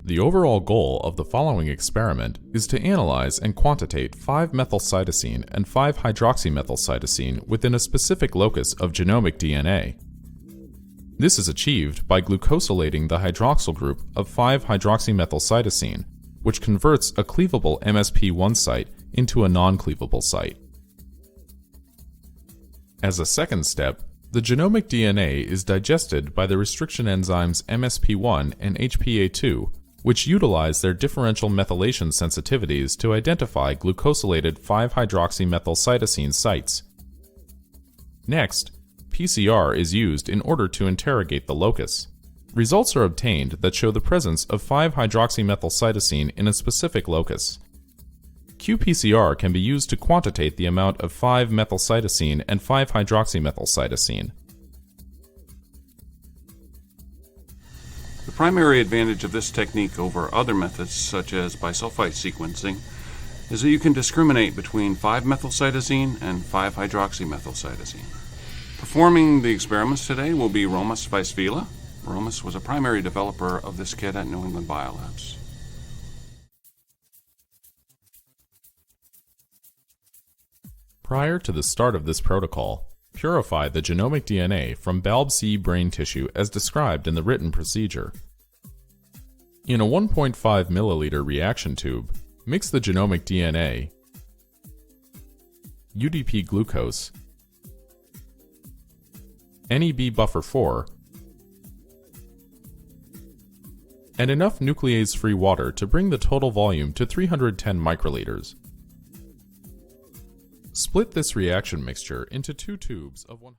The overall goal of the following experiment is to analyze and quantitate 5-methylcytosine and 5-hydroxymethylcytosine within a specific locus of genomic DNA. This is achieved by glucosylating the hydroxyl group of 5-hydroxymethylcytosine, which converts a cleavable MspI site into a non-cleavable site. As a second step, the genomic DNA is digested by the restriction enzymes MspI and HPA2, which utilize their differential methylation sensitivities to identify glucosylated 5-hydroxymethylcytosine sites. Next, PCR is used in order to interrogate the locus. Results are obtained that show the presence of 5-hydroxymethylcytosine in a specific locus. qPCR can be used to quantitate the amount of 5-methylcytosine and 5-hydroxymethylcytosine. The primary advantage of this technique over other methods, such as bisulfite sequencing, is that you can discriminate between 5-methylcytosine and 5-hydroxymethylcytosine. Performing the experiments today will be Vaisvila. Romus was a primary developer of this kit at New England Biolabs. Prior to the start of this protocol, purify the genomic DNA from Balb brain tissue as described in the written procedure. In a 1.5 milliliter reaction tube, mix the genomic DNA, UDP glucose, NEB buffer 4, and enough nuclease-free water to bring the total volume to 310 microliters. Split this reaction mixture into 2 tubes of 1